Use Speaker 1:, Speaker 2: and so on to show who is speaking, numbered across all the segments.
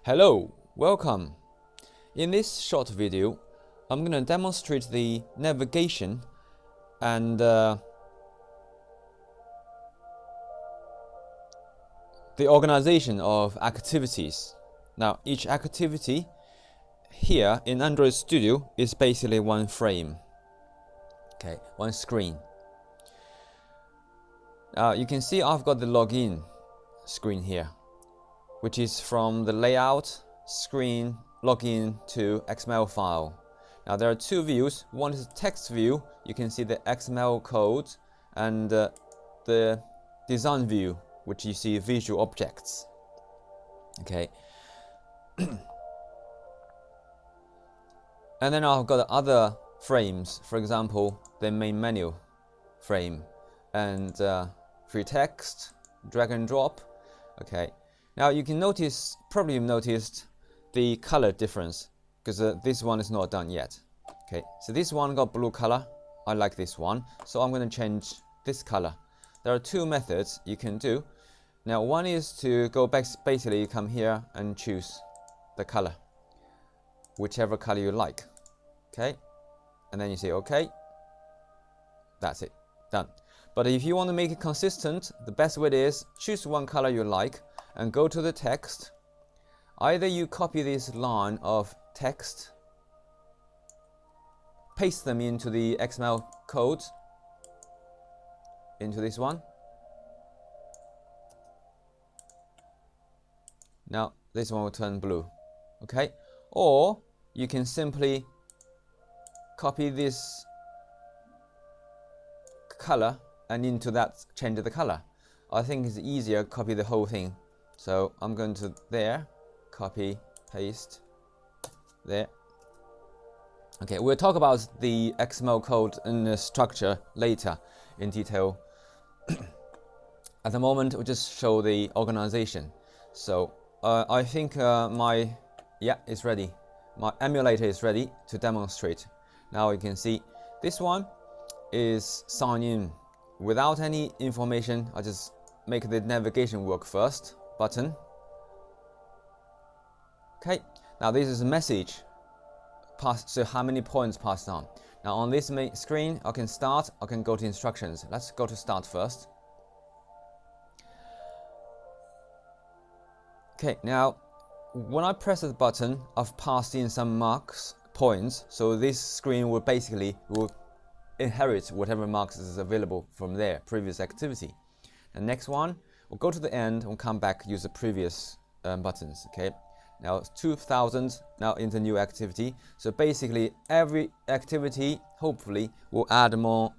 Speaker 1: Hello, welcome. In this short video, I'm going to demonstrate the navigation and the organization of activities. Now, each activity here in Android Studio is basically one frame, okay, one screen. You can see I've got the login screen here, which is from the layout screen login to XML file. Now there are two views. One is the text view. You can see the XML code, and the design view, which you see visual objects. Okay. And then I've got other frames. For example, the main menu frame and free text, drag and drop. Okay. Now you can notice, probably you've noticed the color difference because this one is not done yet. Okay, so this one got blue color. I like this one, so I'm going to change this color. There are two methods you can do. Now one is to go back, basically you come here and choose the color, whichever color you like. Okay, and then you say okay. That's it, done. But if you want to make it consistent, the best way is choose one color you like and go to the text. Either you copy this line of text, paste them into the XML code, into this one. Now this one will turn blue, okay? Or you can simply copy this color and into that change the color. I think it's easier copy the whole thing. So I'm going to there, copy, paste, there. Okay, we'll talk about the XML code and the structure later in detail. At the moment, we'll just show the organization. So I think it's ready. My emulator is ready to demonstrate. Now you can see this one is sign in without any information. I just make the navigation work first. Button. Okay, now this is a message passed, so how many points passed on. Now on this main screen, I can start, I can go to instructions. Let's go to start first. Okay, now when I press the button, I've passed in some marks, points, so this screen will basically inherit whatever marks is available from their previous activity. The next one, we'll go to the end, we'll come back, use the previous buttons, okay? Now it's 2000, now into new activity. So basically every activity, hopefully, will add more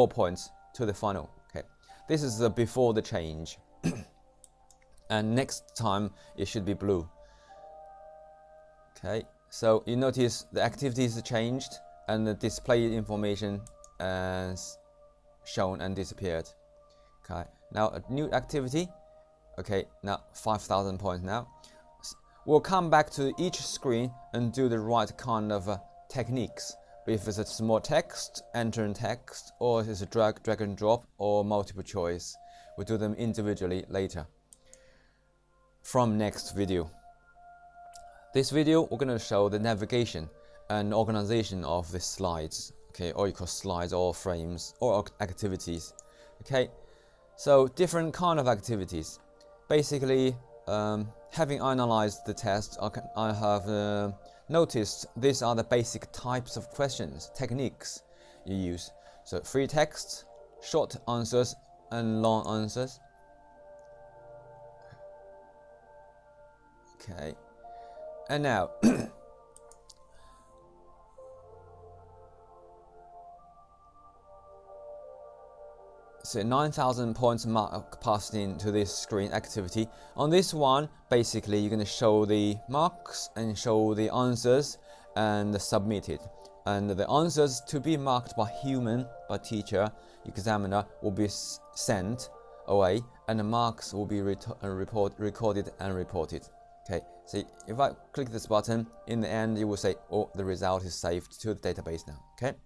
Speaker 1: points to the final, okay? This is before the change. And next time, it should be blue. Okay, so you notice the activities changed and the display information is shown and disappeared. Okay, now a new activity. Okay, now 5,000 points now. We'll come back to each screen and do the right kind of techniques. If it's a small text, enter in text, or if it's a drag and drop, or multiple choice. We'll do them individually later from next video. This video, we're going to show the navigation and organization of the slides. Okay, or you call slides or frames or activities. Okay. So different kind of activities. Basically, having analyzed the test, I have noticed these are the basic types of questions, techniques you use. So free text, short answers, and long answers. Okay, and now so 9,000 points mark passed into this screen activity. On this one, basically you're going to show the marks and show the answers and submit it. And the answers to be marked by human, by teacher, examiner, will be sent away, and the marks will be recorded and reported. Okay, so if I click this button, in the end it will say, oh, the result is saved to the database now. Okay.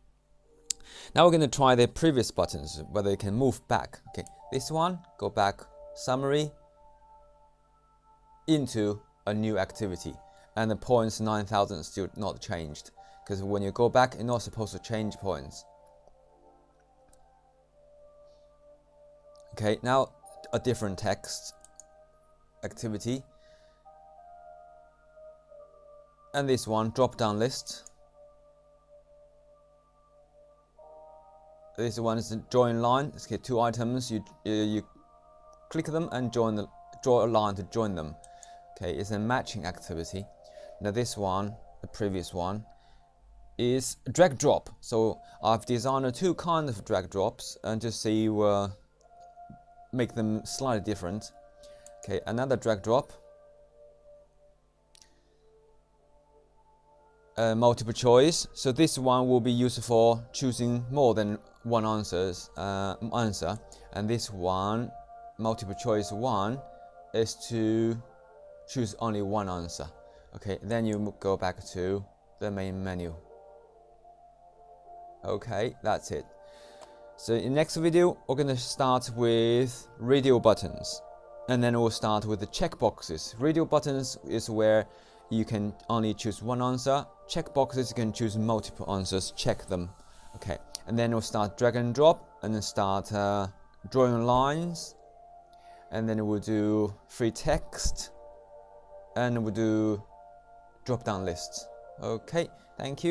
Speaker 1: Now we're going to try the previous buttons, whether you can move back. Okay, this one, go back, summary, into a new activity, and the points 9,000 still not changed, because when you go back, you're not supposed to change points. Okay, now a different text activity, and this one, drop down list. This one is a join line. Let's get 2 items. You click them and draw a line to join them. Okay, it's a matching activity. Now this one, the previous one, is drag drop. So I've designed 2 kinds of drag drops, and just see make them slightly different. Okay, another drag drop. Multiple choice. So this one will be used for choosing more than one answer, and this one, multiple choice 1, is to choose only one answer. Okay, then you go back to the main menu. Okay, that's it. So in the next video, we're going to start with radio buttons, and then we'll start with the checkboxes. Radio buttons is where you can only choose one answer. Checkboxes, you can choose multiple answers, check them. Okay, and then we'll start drag and drop, and then start drawing lines, and then we'll do free text, and we'll do drop down lists. Okay, thank you.